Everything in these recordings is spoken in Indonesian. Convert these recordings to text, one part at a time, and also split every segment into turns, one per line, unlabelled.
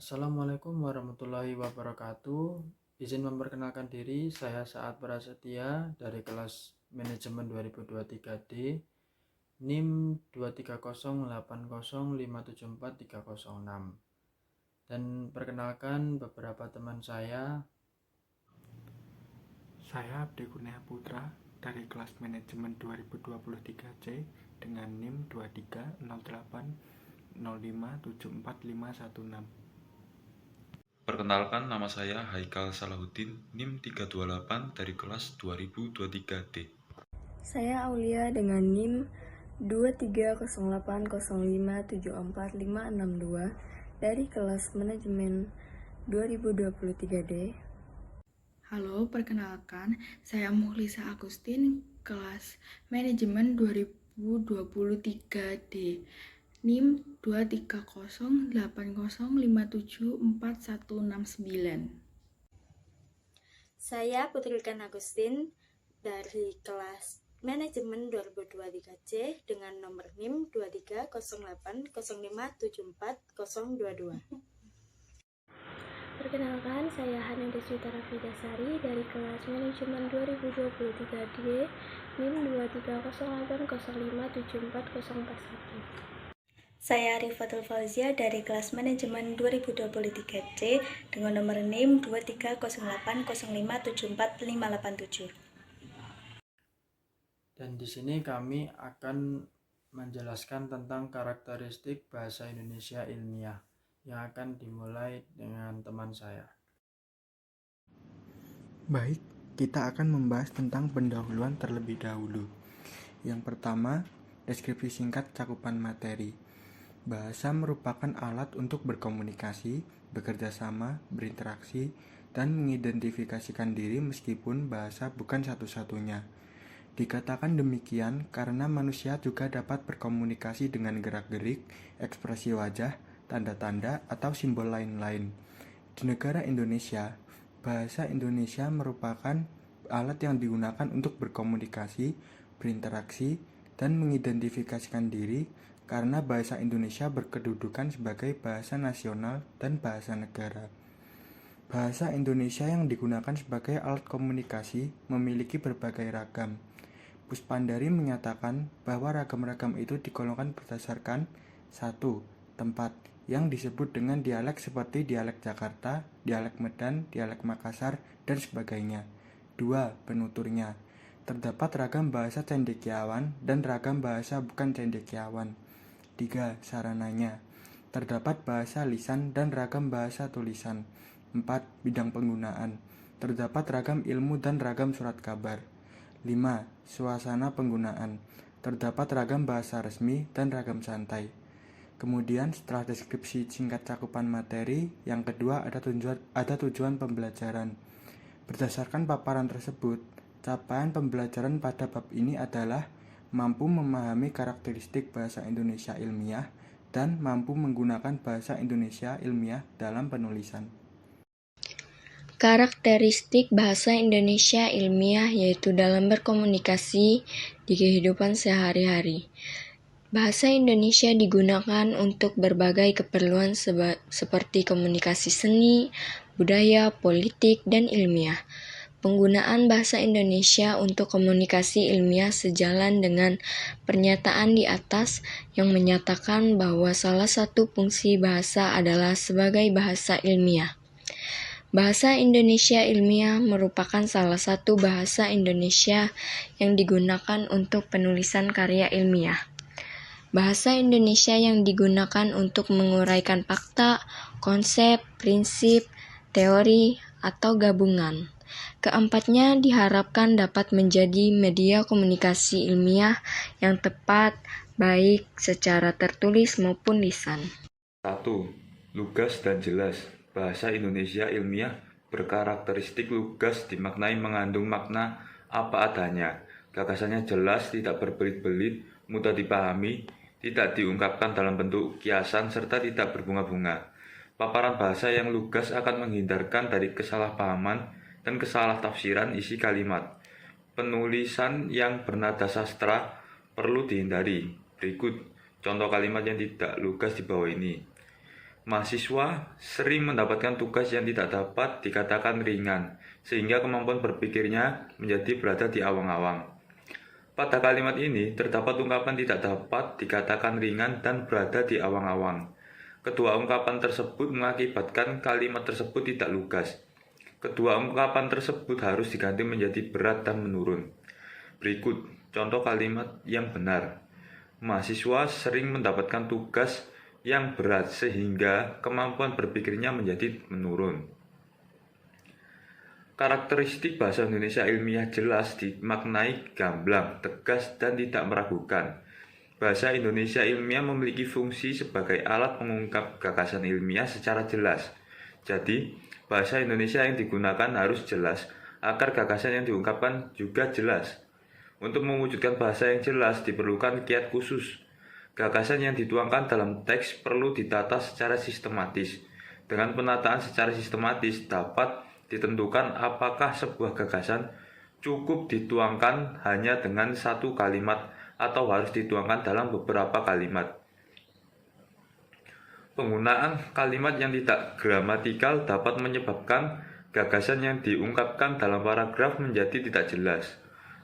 Assalamualaikum warahmatullahi wabarakatuh. Izin memperkenalkan diri, saya Saat Prasetya dari kelas Manajemen 2023D, NIM 23080574306. Dan perkenalkan beberapa teman saya.
Saya Abdi Kurnia Putra dari kelas Manajemen 2023C dengan NIM 230805745516.
Perkenalkan, nama saya Haikal Salahuddin, NIM 328 dari kelas 2023D.
Saya Aulia dengan NIM 230805745562 dari kelas Manajemen 2023D.
Halo, perkenalkan, saya Muhlisa Agustin, kelas Manajemen 2023D, NIM 23080574169.
Saya Putrikan Agustin dari kelas Manajemen 2023C dengan nomor NIM 23080574022.
Perkenalkan, saya Hana Deswita Rafidasari dari kelas Manajemen 2023D, NIM 23080574041.
Saya Rifatul Fauzia dari kelas Manajemen 2023C dengan nomor NIM 23080574057.
Dan di sini kami akan menjelaskan tentang karakteristik bahasa Indonesia ilmiah yang akan dimulai dengan teman saya.
Baik, kita akan membahas tentang pendahuluan terlebih dahulu. Yang pertama, deskripsi singkat cakupan materi. Bahasa merupakan alat untuk berkomunikasi, bekerja sama, berinteraksi, dan mengidentifikasikan diri meskipun bahasa bukan satu-satunya. Dikatakan demikian karena manusia juga dapat berkomunikasi dengan gerak-gerik, ekspresi wajah, tanda-tanda, atau simbol lain-lain. Di negara Indonesia, bahasa Indonesia merupakan alat yang digunakan untuk berkomunikasi, berinteraksi, dan mengidentifikasikan diri karena bahasa Indonesia berkedudukan sebagai bahasa nasional dan bahasa negara. Bahasa Indonesia yang digunakan sebagai alat komunikasi memiliki berbagai ragam. Puspandari menyatakan bahwa ragam-ragam itu digolongkan berdasarkan 1. Tempat, yang disebut dengan dialek seperti dialek Jakarta, dialek Medan, dialek Makassar, dan sebagainya. 2. Penuturnya. Terdapat ragam bahasa cendekiawan dan ragam bahasa bukan cendekiawan. 3. Sarananya. Terdapat bahasa lisan dan ragam bahasa tulisan. 4. Bidang penggunaan. Terdapat ragam ilmu dan ragam surat kabar. 5. Suasana penggunaan. Terdapat ragam bahasa resmi dan ragam santai. Kemudian setelah deskripsi singkat cakupan materi, yang kedua ada tujuan pembelajaran. Berdasarkan paparan tersebut, capaian pembelajaran pada bab ini adalah mampu memahami karakteristik bahasa Indonesia ilmiah dan mampu menggunakan bahasa Indonesia ilmiah dalam penulisan.
Karakteristik bahasa Indonesia ilmiah yaitu dalam berkomunikasi di kehidupan sehari-hari. Bahasa Indonesia digunakan untuk berbagai keperluan seperti komunikasi seni, budaya, politik, dan ilmiah. Penggunaan bahasa Indonesia untuk komunikasi ilmiah sejalan dengan pernyataan di atas yang menyatakan bahwa salah satu fungsi bahasa adalah sebagai bahasa ilmiah. Bahasa Indonesia ilmiah merupakan salah satu bahasa Indonesia yang digunakan untuk penulisan karya ilmiah. Bahasa Indonesia yang digunakan untuk menguraikan fakta, konsep, prinsip, teori, atau gabungan. Keempatnya diharapkan dapat menjadi media komunikasi ilmiah yang tepat, baik secara tertulis maupun lisan.
1. Lugas dan jelas. Bahasa Indonesia ilmiah berkarakteristik lugas dimaknai mengandung makna apa adanya. Gagasannya jelas, tidak berbelit-belit, mudah dipahami, tidak diungkapkan dalam bentuk kiasan, serta tidak berbunga-bunga. Paparan bahasa yang lugas akan menghindarkan dari kesalahpahaman dan kesalah-tafsiran isi kalimat. Penulisan yang bernada sastra perlu dihindari. Berikut contoh kalimat yang tidak lugas di bawah ini. Mahasiswa sering mendapatkan tugas yang tidak dapat dikatakan ringan, sehingga kemampuan berpikirnya menjadi berada di awang-awang. Pada kalimat ini terdapat ungkapan tidak dapat dikatakan ringan dan berada di awang-awang. Kedua ungkapan tersebut mengakibatkan kalimat tersebut tidak lugas. Kedua ungkapan tersebut harus diganti menjadi berat dan menurun. Berikut contoh kalimat yang benar. Mahasiswa sering mendapatkan tugas yang berat sehingga kemampuan berpikirnya menjadi menurun. Karakteristik bahasa Indonesia ilmiah jelas dimaknai gamblang, tegas, dan tidak meragukan. Bahasa Indonesia ilmiah memiliki fungsi sebagai alat mengungkap gagasan ilmiah secara jelas. Jadi, bahasa Indonesia yang digunakan harus jelas, agar gagasan yang diungkapkan juga jelas. Untuk mewujudkan bahasa yang jelas diperlukan kiat khusus. Gagasan yang dituangkan dalam teks perlu ditata secara sistematis. Dengan penataan secara sistematis dapat ditentukan apakah sebuah gagasan cukup dituangkan hanya dengan satu kalimat atau harus dituangkan dalam beberapa kalimat. Penggunaan kalimat yang tidak gramatikal dapat menyebabkan gagasan yang diungkapkan dalam paragraf menjadi tidak jelas.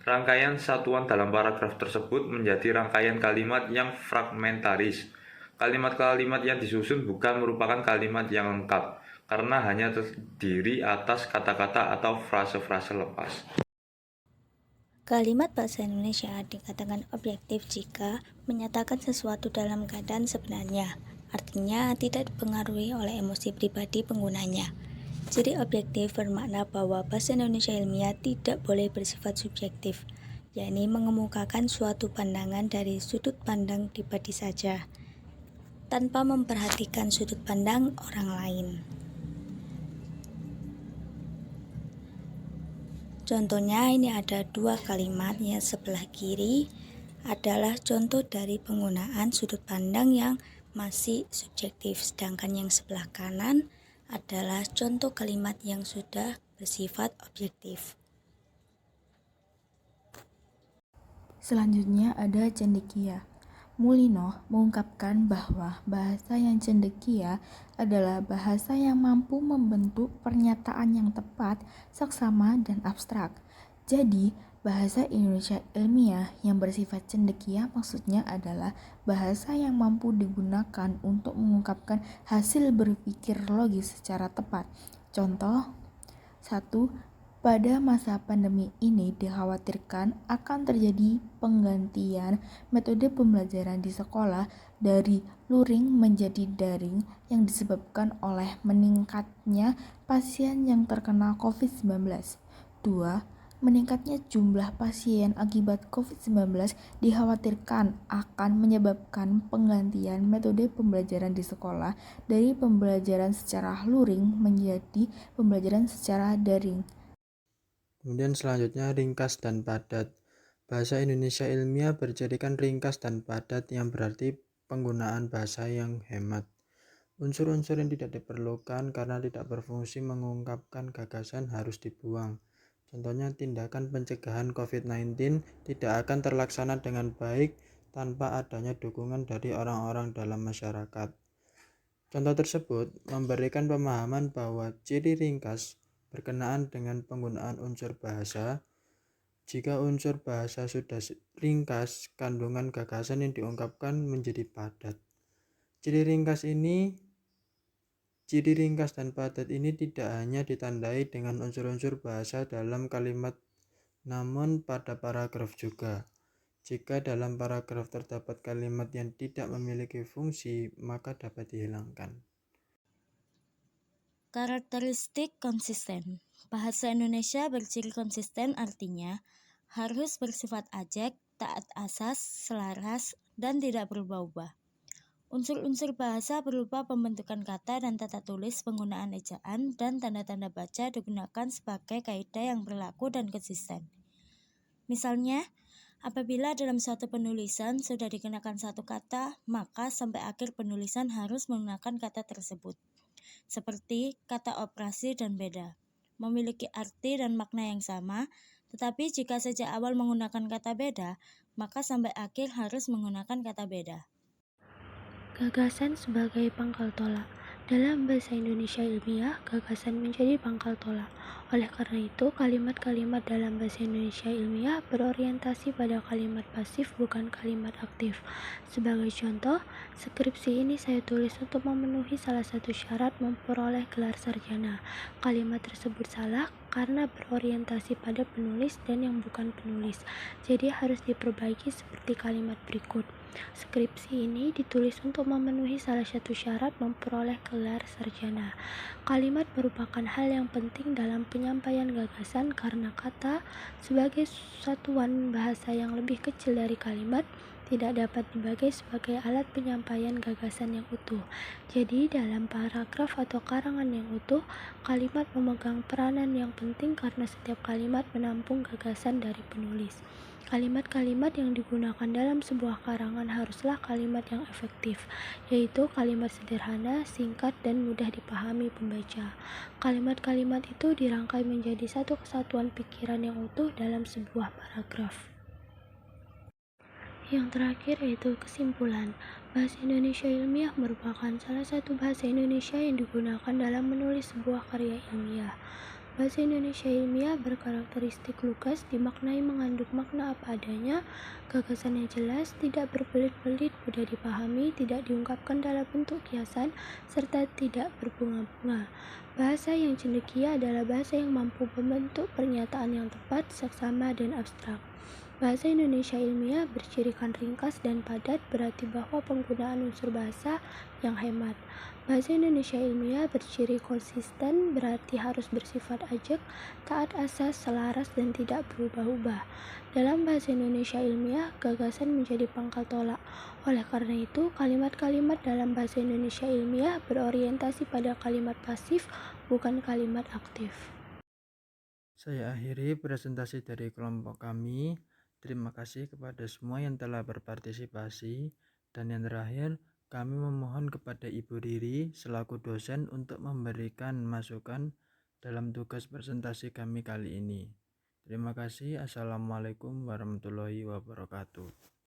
Rangkaian satuan dalam paragraf tersebut menjadi rangkaian kalimat yang fragmentaris. Kalimat-kalimat yang disusun bukan merupakan kalimat yang lengkap, karena hanya terdiri atas kata-kata atau frase-frase lepas.
Kalimat bahasa Indonesia dikatakan objektif jika menyatakan sesuatu dalam keadaan sebenarnya, artinya tidak dipengaruhi oleh emosi pribadi penggunanya. Ciri objektif bermakna bahwa bahasa Indonesia ilmiah tidak boleh bersifat subjektif, yakni mengemukakan suatu pandangan dari sudut pandang pribadi saja, tanpa memperhatikan sudut pandang orang lain. Contohnya ini ada dua kalimat yang sebelah kiri adalah contoh dari penggunaan sudut pandang yang masih subjektif, sedangkan yang sebelah kanan adalah contoh kalimat yang sudah bersifat objektif.
Selanjutnya ada cendekia. Mulino mengungkapkan bahwa bahasa yang cendekia adalah bahasa yang mampu membentuk pernyataan yang tepat, saksama, dan abstrak. Jadi, bahasa Indonesia ilmiah yang bersifat cendekia maksudnya adalah bahasa yang mampu digunakan untuk mengungkapkan hasil berpikir logis secara tepat. Contoh 1. Pada masa pandemi ini dikhawatirkan akan terjadi penggantian metode pembelajaran di sekolah dari luring menjadi daring yang disebabkan oleh meningkatnya pasien yang terkena COVID-19. 2. Meningkatnya jumlah pasien akibat COVID-19 dikhawatirkan akan menyebabkan penggantian metode pembelajaran di sekolah dari pembelajaran secara luring menjadi pembelajaran secara daring.
Kemudian selanjutnya ringkas dan padat. Bahasa Indonesia ilmiah berjadikan ringkas dan padat yang berarti penggunaan bahasa yang hemat. Unsur-unsur yang tidak diperlukan karena tidak berfungsi mengungkapkan gagasan harus dibuang. Contohnya tindakan pencegahan COVID-19 tidak akan terlaksana dengan baik tanpa adanya dukungan dari orang-orang dalam masyarakat. Contoh tersebut memberikan pemahaman bahwa ciri ringkas berkenaan dengan penggunaan unsur bahasa. Jika unsur bahasa sudah ringkas, kandungan gagasan yang diungkapkan menjadi padat. Ciri ringkas dan padat ini tidak hanya ditandai dengan unsur-unsur bahasa dalam kalimat, namun pada paragraf juga. Jika dalam paragraf terdapat kalimat yang tidak memiliki fungsi, maka dapat dihilangkan.
Karakteristik konsisten. Bahasa Indonesia berciri konsisten artinya harus bersifat ajek, taat asas, selaras, dan tidak berubah-ubah. Unsur-unsur bahasa berupa pembentukan kata dan tata tulis, penggunaan ejaan, dan tanda-tanda baca digunakan sebagai kaidah yang berlaku dan konsisten. Misalnya, apabila dalam suatu penulisan sudah dikenakan satu kata, maka sampai akhir penulisan harus menggunakan kata tersebut. Seperti kata operasi dan beda, memiliki arti dan makna yang sama, tetapi jika sejak awal menggunakan kata beda, maka sampai akhir harus menggunakan kata beda.
Gagasan sebagai pangkal tolak. Dalam bahasa Indonesia ilmiah, gagasan menjadi pangkal tolak. Oleh karena itu, kalimat-kalimat dalam bahasa Indonesia ilmiah berorientasi pada kalimat pasif bukan kalimat aktif. Sebagai contoh, skripsi ini saya tulis untuk memenuhi salah satu syarat memperoleh gelar sarjana. Kalimat tersebut salah karena berorientasi pada penulis dan yang bukan penulis. Jadi harus diperbaiki seperti kalimat berikut. Skripsi ini ditulis untuk memenuhi salah satu syarat memperoleh gelar sarjana. Kalimat merupakan hal yang penting dalam penyampaian gagasan karena kata sebagai satuan bahasa yang lebih kecil dari kalimat tidak dapat dibagi sebagai alat penyampaian gagasan yang utuh. Jadi, dalam paragraf atau karangan yang utuh, kalimat memegang peranan yang penting karena setiap kalimat menampung gagasan dari penulis. Kalimat-kalimat yang digunakan dalam sebuah karangan haruslah kalimat yang efektif, yaitu kalimat sederhana, singkat, dan mudah dipahami pembaca. Kalimat-kalimat itu dirangkai menjadi satu kesatuan pikiran yang utuh dalam sebuah paragraf. Yang terakhir yaitu kesimpulan. Bahasa Indonesia ilmiah merupakan salah satu bahasa Indonesia yang digunakan dalam menulis sebuah karya ilmiah. Bahasa Indonesia ilmiah berkarakteristik lugas, dimaknai mengandung makna apa adanya, gagasannya jelas, tidak berbelit-belit, mudah dipahami, tidak diungkapkan dalam bentuk kiasan, serta tidak berbunga-bunga. Bahasa yang cendekia adalah bahasa yang mampu membentuk pernyataan yang tepat, seksama, dan abstrak. Bahasa Indonesia ilmiah bercirikan ringkas dan padat, berarti bahwa penggunaan unsur bahasa yang hemat. Bahasa Indonesia ilmiah berciri konsisten, berarti harus bersifat ajak, taat asas, selaras, dan tidak berubah-ubah. Dalam bahasa Indonesia ilmiah, gagasan menjadi pangkal tolak. Oleh karena itu, kalimat-kalimat dalam bahasa Indonesia ilmiah berorientasi pada kalimat pasif, bukan kalimat aktif.
Saya akhiri presentasi dari kelompok kami. Terima kasih kepada semua yang telah berpartisipasi. Dan yang terakhir, kami memohon kepada Ibu Riri selaku dosen untuk memberikan masukan dalam tugas presentasi kami kali ini. Terima kasih. Assalamualaikum warahmatullahi wabarakatuh.